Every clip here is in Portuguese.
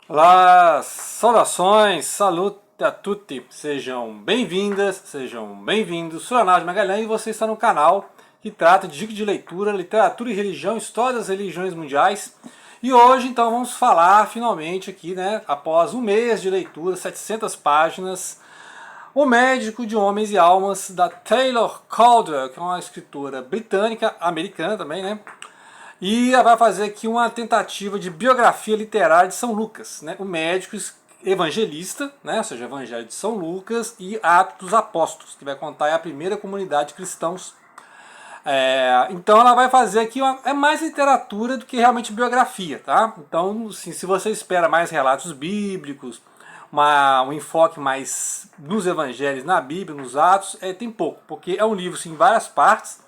Olá, saudações, salute a tutti, sejam bem-vindas, sejam bem-vindos. Sou Leonardo Magalhães e você está no canal que trata de dicas de leitura, literatura e religião, história das religiões mundiais. E hoje então vamos falar finalmente aqui, né, após um mês de leitura, 700 páginas, O Médico de Homens e Almas, da Taylor Caldwell, que é uma escritora britânica, americana também, né? E ela vai fazer aqui uma tentativa de biografia literária de São Lucas, né? O médico evangelista, né? Ou seja, Evangelho de São Lucas e Atos dos Apóstolos, que vai contar a primeira comunidade de cristãos. Então ela vai fazer aqui é mais literatura do que realmente biografia, tá? Então, assim, se você espera mais relatos bíblicos, um enfoque mais nos evangelhos, na Bíblia, nos Atos, tem pouco, porque é um livro assim, em várias partes.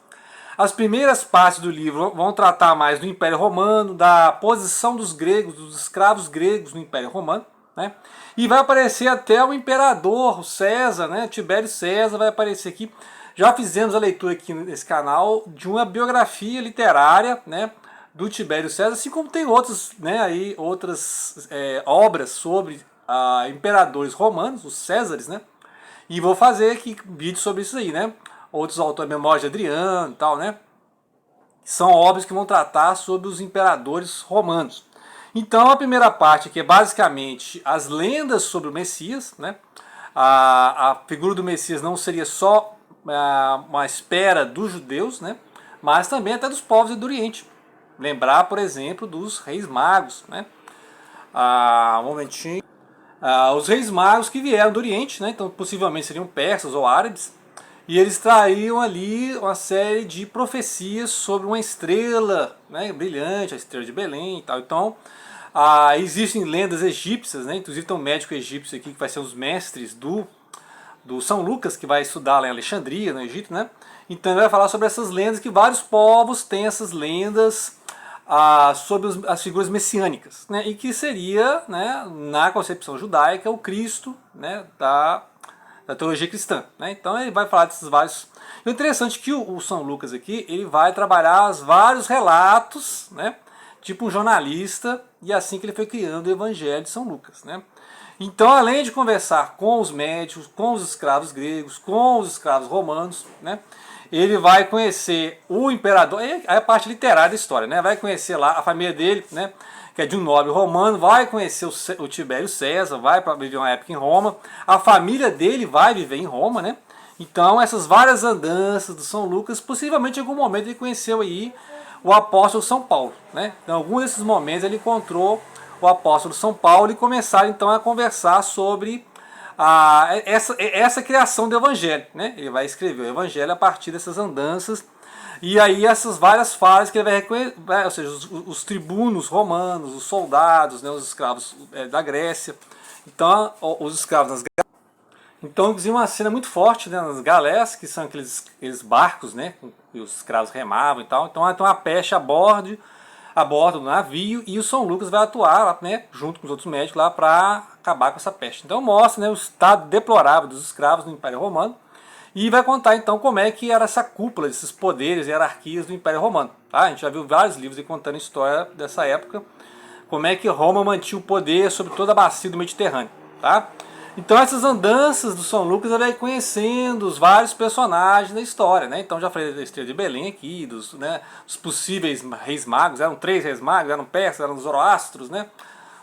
As primeiras partes do livro vão tratar mais do Império Romano, da posição dos gregos, dos escravos gregos no Império Romano, né? E vai aparecer até o imperador, o César, né? Tibério César vai aparecer aqui. Já fizemos a leitura aqui nesse canal de uma biografia literária, né? Do Tibério César, assim como tem outros, né? Aí outras obras sobre imperadores romanos, os Césares, né? E vou fazer aqui vídeo sobre isso aí, né? Outros autores, Memórias de Adriano e tal, né? São obras que vão tratar sobre os imperadores romanos. Então a primeira parte aqui é basicamente as lendas sobre o Messias, né? A figura do Messias não seria só uma espera dos judeus, né? Mas também até dos povos do Oriente. Lembrar, por exemplo, dos reis magos, né? Um momentinho. Os reis magos que vieram do Oriente, né? Então possivelmente seriam persas ou árabes, e eles traíam ali uma série de profecias sobre uma estrela, né, brilhante, a estrela de Belém e tal. Então, existem lendas egípcias, né, inclusive tem um médico egípcio aqui que vai ser os mestres do São Lucas, que vai estudar lá em Alexandria, no Egito, né? Então ele vai falar sobre essas lendas, que vários povos têm essas lendas sobre as figuras messiânicas, né? E que seria, né, na concepção judaica, o Cristo, né, da teologia cristã, né? Então ele vai falar desses vários. O interessante é que o São Lucas aqui ele vai trabalhar os vários relatos, né? Tipo um jornalista, e assim que ele foi criando o Evangelho de São Lucas, né? Então, além de conversar com os médicos, com os escravos gregos, com os escravos romanos, né? Ele vai conhecer o imperador, é a parte literária da história, né? Vai conhecer lá a família dele, né? Que é de um nobre romano, vai conhecer o Tibério César, vai para viver uma época em Roma, a família dele vai viver em Roma, né? Então essas várias andanças do São Lucas, possivelmente em algum momento ele conheceu aí o apóstolo São Paulo, né? Em algum desses momentos ele encontrou o apóstolo São Paulo e começaram então a conversar sobre essa criação do evangelho, né? Ele vai escrever o evangelho a partir dessas andanças. E aí essas várias fases que ele vai reconhecer, ou seja, os tribunos romanos, os soldados, né, os escravos da Grécia. Então, os escravos nas então dizia uma cena muito forte, né, nas galés, que são aqueles barcos, né, que os escravos remavam e tal. Então tem uma peste a bordo do navio, e o São Lucas vai atuar, né, junto com os outros médicos lá para acabar com essa peste. Então mostra, né, o estado deplorável dos escravos no Império Romano. E vai contar então como é que era essa cúpula, esses poderes e hierarquias do Império Romano. Tá? A gente já viu vários livros contando a história dessa época, como é que Roma mantinha o poder sobre toda a bacia do Mediterrâneo. Tá? Então essas andanças do São Lucas ele vai conhecendo os vários personagens da história. Né? Então já falei da Estrela de Belém aqui, dos possíveis reis magos, eram 3 reis magos, eram persas, eram zoroastros, né?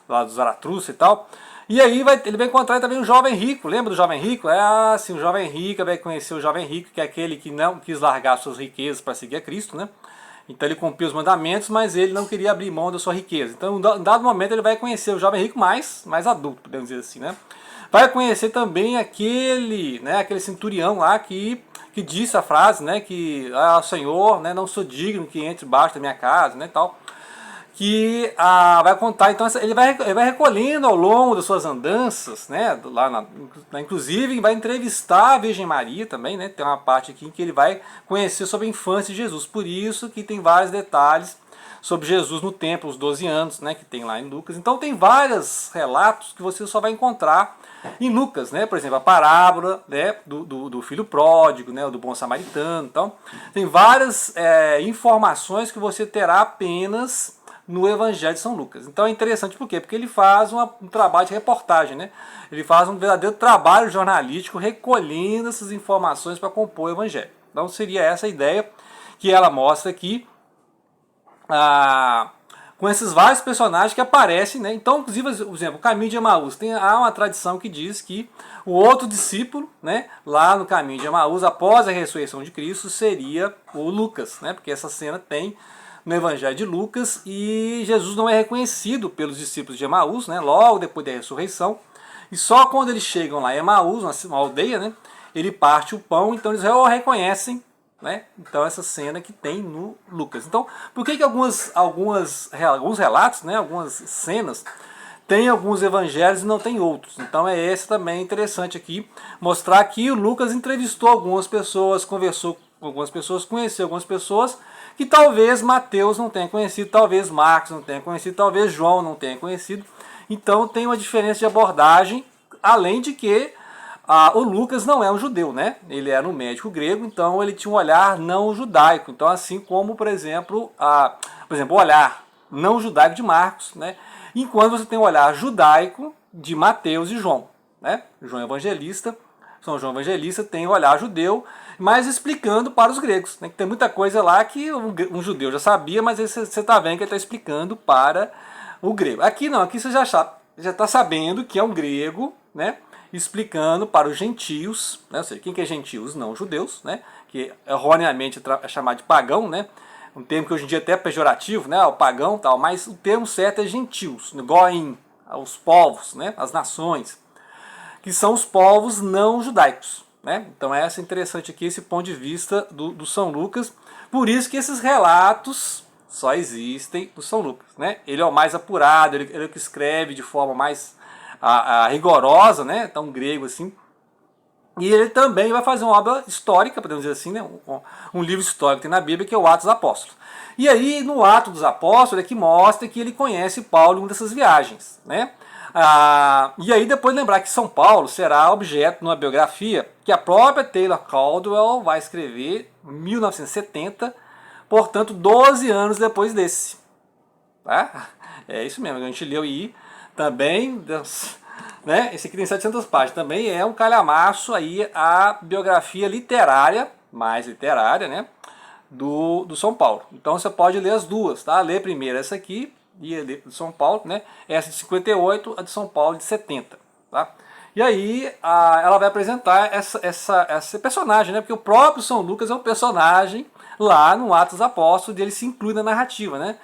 Lá do Zaratustra e tal. E aí ele vai encontrar também um jovem rico. Lembra do jovem rico? O jovem rico vai conhecer o jovem rico, que é aquele que não quis largar suas riquezas para seguir a Cristo, né? Então ele cumpriu os mandamentos, mas ele não queria abrir mão da sua riqueza. Então, em dado momento, ele vai conhecer o jovem rico mais adulto, podemos dizer assim, né? Vai conhecer também aquele centurião lá que disse a frase, né? Que, Senhor, né, não sou digno que entre embaixo da minha casa, né, tal. Que vai contar, então ele vai recolhendo ao longo das suas andanças, né, inclusive vai entrevistar a Virgem Maria também, né, tem uma parte aqui em que ele vai conhecer sobre a infância de Jesus, por isso que tem vários detalhes sobre Jesus no templo, os 12 anos, né, que tem lá em Lucas. Então tem vários relatos que você só vai encontrar em Lucas, né, por exemplo, a parábola, né, do filho pródigo, né, do bom samaritano. Então tem várias informações que você terá apenas no Evangelho de São Lucas. Então é interessante por quê? Porque ele faz um trabalho de reportagem, né? Ele faz um verdadeiro trabalho jornalístico recolhendo essas informações para compor o Evangelho. Então seria essa a ideia que ela mostra aqui, com esses vários personagens que aparecem, né? Então, inclusive, por exemplo, o caminho de Emaús. Há uma tradição que diz que o outro discípulo, né, lá no caminho de Emaús, após a ressurreição de Cristo, seria o Lucas, né? Porque essa cena tem no Evangelho de Lucas e Jesus não é reconhecido pelos discípulos de Emaús, né? Logo depois da ressurreição. E só quando eles chegam lá em Emaús, uma aldeia, né, ele parte o pão, então eles o reconhecem. Né? Então essa cena que tem no Lucas. Então, por que alguns relatos, né, algumas cenas, tem alguns evangelhos e não tem outros? Então é esse também interessante aqui, mostrar que o Lucas entrevistou algumas pessoas, conversou com algumas pessoas, conheceu algumas pessoas que talvez Mateus não tenha conhecido, talvez Marcos não tenha conhecido, talvez João não tenha conhecido. Então tem uma diferença de abordagem, além de que o Lucas não é um judeu, né? Ele era um médico grego, então ele tinha um olhar não judaico. Então, assim como, por exemplo, o olhar não judaico de Marcos, né? Enquanto você tem o olhar judaico de Mateus e João, né? São João Evangelista tem o olhar judeu, mas explicando para os gregos, né? Tem muita coisa lá que um judeu já sabia, mas você está vendo que ele está explicando para o grego. Aqui não, aqui você já está sabendo que é um grego, né? Explicando para os gentios, né? Ou seja, quem que é gentios? Não judeus, né? Que erroneamente é chamado de pagão, né? Um termo que hoje em dia até é pejorativo, né? O pagão tal, mas o termo certo é gentios, goim, os povos, né? As nações, que são os povos não judaicos, né? Então é interessante aqui esse ponto de vista do São Lucas. Por isso que esses relatos só existem do São Lucas, né? Ele é o mais apurado, ele é o que escreve de forma mais rigorosa, né? Tão grego assim. E ele também vai fazer uma obra histórica, podemos dizer assim, né? Um livro histórico que tem na Bíblia, que é o Atos dos Apóstolos. E aí, no Atos dos Apóstolos, é que mostra que ele conhece Paulo em uma dessas viagens, né? E aí depois lembrar que São Paulo será objeto numa biografia que a própria Taylor Caldwell vai escrever em 1970, portanto 12 anos depois desse. Tá? É isso mesmo, a gente leu aí também, né? Esse aqui tem 700 páginas, também é um calhamaço aí a biografia literária, mais literária, né? Do São Paulo. Então você pode ler as duas, tá? Ler primeiro essa aqui, e a de São Paulo, né? Essa de 58, a de São Paulo de 70, tá? E aí ela vai apresentar essa personagem, né? Porque o próprio São Lucas é um personagem lá no Atos dos Apóstolos, ele se inclui na narrativa, né?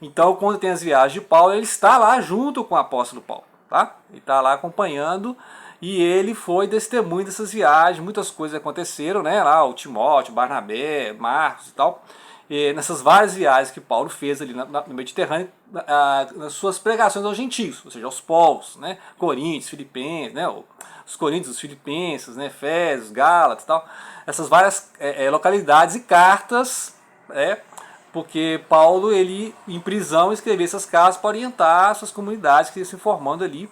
Então, quando tem as viagens de Paulo, ele está lá junto com o apóstolo Paulo, tá? Ele está lá acompanhando e ele foi testemunho dessas viagens, muitas coisas aconteceram, né? Lá o Timóteo, Barnabé, Marcos e tal, e nessas várias viagens que Paulo fez ali no Mediterrâneo, nas suas pregações aos gentios, ou seja, aos povos, né? Coríntios, Filipenses, né? Os Coríntios, os Filipenses, né? Efésios, Gálatas e tal, essas várias localidades e cartas, porque Paulo, ele em prisão, escrevia essas cartas para orientar suas comunidades que iam se formando ali,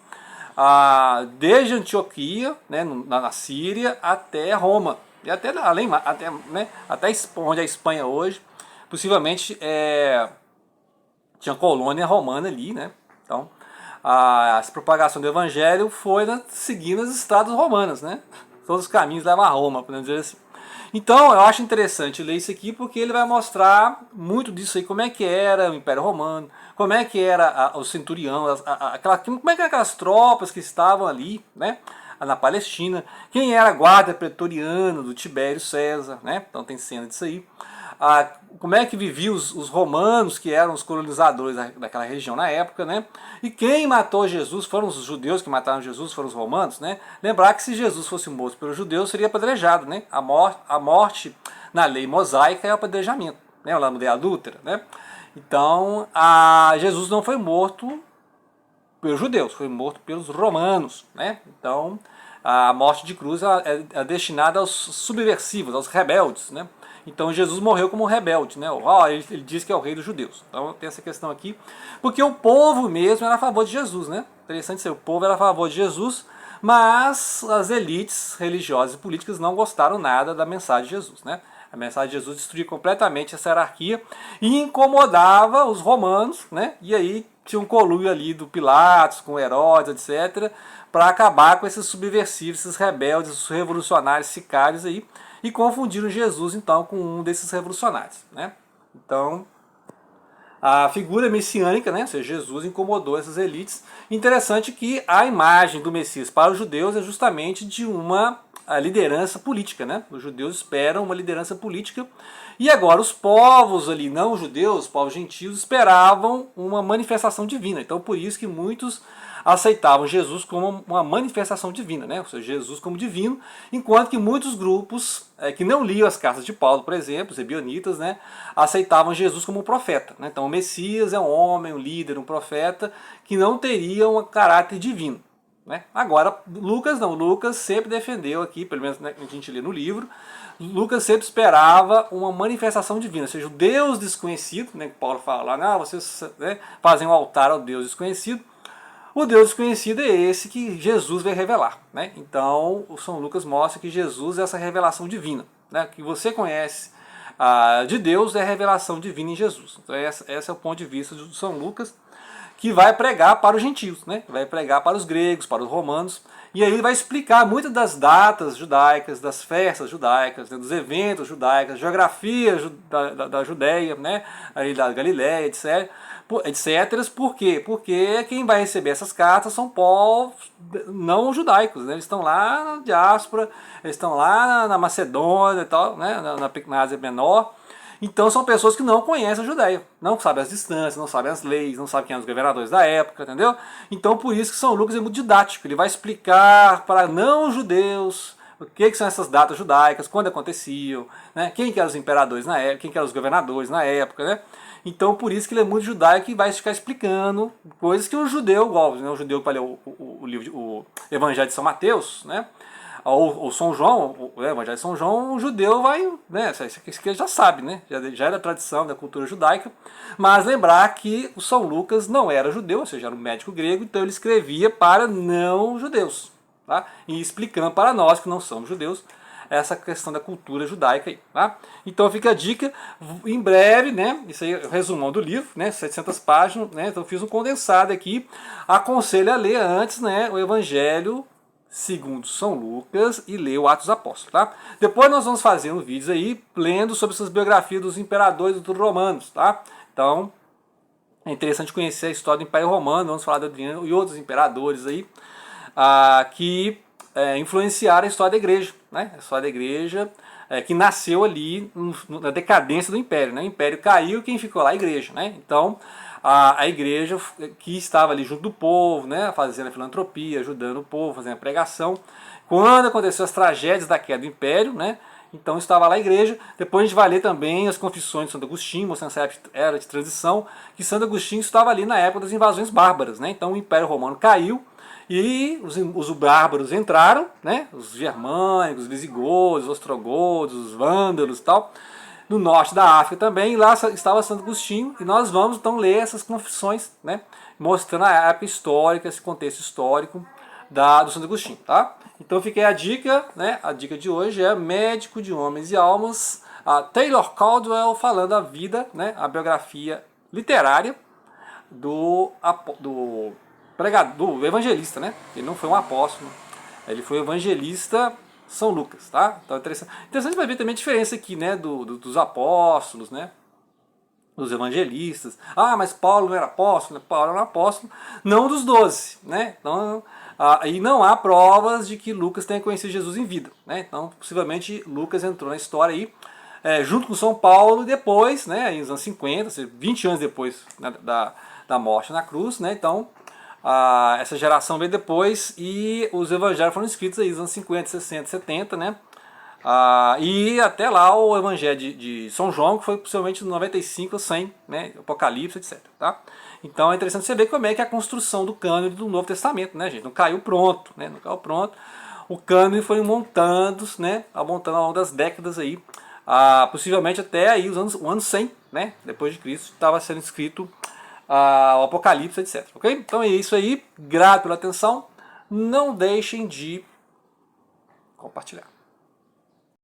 desde Antioquia, né, na Síria, até Roma, e até além, até onde é a Espanha hoje, possivelmente tinha colônia romana ali, né? Então a propagação do evangelho foi seguindo as estradas romanas, né? Todos os caminhos levam a Roma, podemos dizer assim. Então eu acho interessante ler isso aqui porque ele vai mostrar muito disso aí, como é que era o Império Romano, como é que era o centurião, como é que eram aquelas tropas que estavam ali, né, na Palestina, quem era a guarda pretoriana do Tibério César, né? Então tem cena disso aí. Como é que viviam os romanos, que eram os colonizadores daquela região na época, né? E quem matou Jesus foram os judeus que mataram Jesus, foram os romanos, né? Lembrar que se Jesus fosse morto pelos judeus, seria apedrejado, né? A morte na lei mosaica é o apedrejamento, né? O mulher adúltera, né? Então, Jesus não foi morto pelos judeus, foi morto pelos romanos, né? Então, a morte de cruz é destinada aos subversivos, aos rebeldes, né? Então Jesus morreu como um rebelde, né? Ele diz que é o rei dos judeus. Então tem essa questão aqui, porque o povo mesmo era a favor de Jesus, né? Interessante ser, o povo era a favor de Jesus, mas as elites religiosas e políticas não gostaram nada da mensagem de Jesus, né? A mensagem de Jesus destruía completamente essa hierarquia e incomodava os romanos, né? E aí tinha um conluio ali do Pilatos com Herodes, etc., para acabar com esses subversivos, esses rebeldes, os revolucionários sicários aí, e confundiram Jesus então com um desses revolucionários, né? Então, a figura messiânica, né, ou seja, Jesus incomodou essas elites. Interessante que a imagem do Messias para os judeus é justamente de uma liderança política, né? Os judeus esperam uma liderança política e agora os povos ali não judeus, os povos gentios, esperavam uma manifestação divina. Então por isso que muitos aceitavam Jesus como uma manifestação divina, né? Ou seja, Jesus como divino, enquanto que muitos grupos que não liam as cartas de Paulo, por exemplo, os ebionitas, né, aceitavam Jesus como um profeta, né? Então o Messias é um homem, um líder, um profeta que não teria um caráter divino, né? Agora, Lucas não, Lucas sempre defendeu aqui, pelo menos, né, a gente lê no livro, Lucas sempre esperava uma manifestação divina, ou seja, o Deus desconhecido, né, que Paulo fala lá, vocês, né, fazem um altar ao Deus desconhecido. O Deus desconhecido é esse que Jesus veio revelar, né? Então, o São Lucas mostra que Jesus é essa revelação divina, né? Que você conhece de Deus é a revelação divina em Jesus. Então, esse é o ponto de vista do São Lucas, que vai pregar para os gentios, né? Vai pregar para os gregos, para os romanos, e aí ele vai explicar muitas das datas judaicas, das festas judaicas, né? Dos eventos judaicos, geografia da Judéia, né? Aí da Galiléia, etc. Por quê? Porque quem vai receber essas cartas são povos não judaicos, né? Eles estão lá na diáspora, eles estão lá na Macedônia e tal, né? Na Ásia Menor. Então são pessoas que não conhecem a Judéia, não sabem as distâncias, não sabem as leis, não sabem quem eram os governadores da época, entendeu? Então por isso que São Lucas é muito didático, ele vai explicar para não judeus o que são essas datas judaicas, quando aconteciam, né? Quem que eram os imperadores na época, quem que eram os governadores na época, né? Então por isso que ele é muito judaico e vai ficar explicando coisas que o judeu gosta, né? O judeu que vai ler o Evangelho de São Mateus, né? Ou São João, o Evangelho de São João, o judeu vai, né, isso aqui já sabe, né, já era tradição da cultura judaica, mas lembrar que o São Lucas não era judeu, ou seja, era um médico grego, então ele escrevia para não judeus, tá? E explicando para nós que não somos judeus, essa questão da cultura judaica aí, tá? Então fica a dica, em breve, né, isso aí é o resumão do livro, né, 700 páginas, né, então eu fiz um condensado aqui, aconselho a ler antes, né, o Evangelho segundo São Lucas e ler o Atos dos Apóstolos, tá? Depois nós vamos fazer um vídeo aí lendo sobre essas biografias dos imperadores e dos romanos, tá? Então é interessante conhecer a história do Império Romano, vamos falar do Adriano e outros imperadores aí que influenciaram a história da igreja, né? A história da igreja que nasceu ali na decadência do Império, né? O Império caiu e quem ficou lá? A igreja, né? Então a igreja que estava ali junto do povo, né, fazendo a filantropia, ajudando o povo, fazendo a pregação. Quando aconteceu as tragédias da queda do Império, né, então estava lá a igreja. Depois a gente vai ler também as confissões de Santo Agostinho, mostrando essa era de transição, que Santo Agostinho estava ali na época das invasões bárbaras, né, então o Império Romano caiu e os bárbaros entraram, né, os germânicos, os visigodos, os ostrogodos, os vândalos e tal, no norte da África também, e lá estava Santo Agostinho, e nós vamos então ler essas confissões, né, mostrando a época histórica, esse contexto histórico do Santo Agostinho, tá? Então fica aí a dica, né, a dica de hoje é Médico de Homens e Almas, a Taylor Caldwell falando a vida, né, a biografia literária do evangelista, né, ele não foi um apóstolo, ele foi evangelista São Lucas, tá? Então é interessante vai ver também a diferença aqui, né, dos apóstolos, né, dos evangelistas. Ah, mas Paulo não era apóstolo, né? Paulo era um apóstolo, não dos 12, né? Então, e não há provas de que Lucas tenha conhecido Jesus em vida, né? Então, possivelmente Lucas entrou na história aí, junto com São Paulo, depois, né, nos anos 50, 20 anos depois, né, da morte na cruz, né? Então, essa geração veio depois e os evangelhos foram escritos aí nos anos 50, 60, 70, né? E até lá o evangelho de São João, que foi possivelmente no 95 ou 100, né? Apocalipse, etc. Tá? Então é interessante você ver como é que é a construção do cânone do Novo Testamento, né, gente? Não caiu pronto, né? Não caiu pronto. O cânone foi montando, né? Montando ao longo das décadas aí. Possivelmente até aí o ano 100, né? Depois de Cristo, estava sendo escrito o Apocalipse, etc. Ok? Então é isso aí. Grato pela atenção. Não deixem de compartilhar.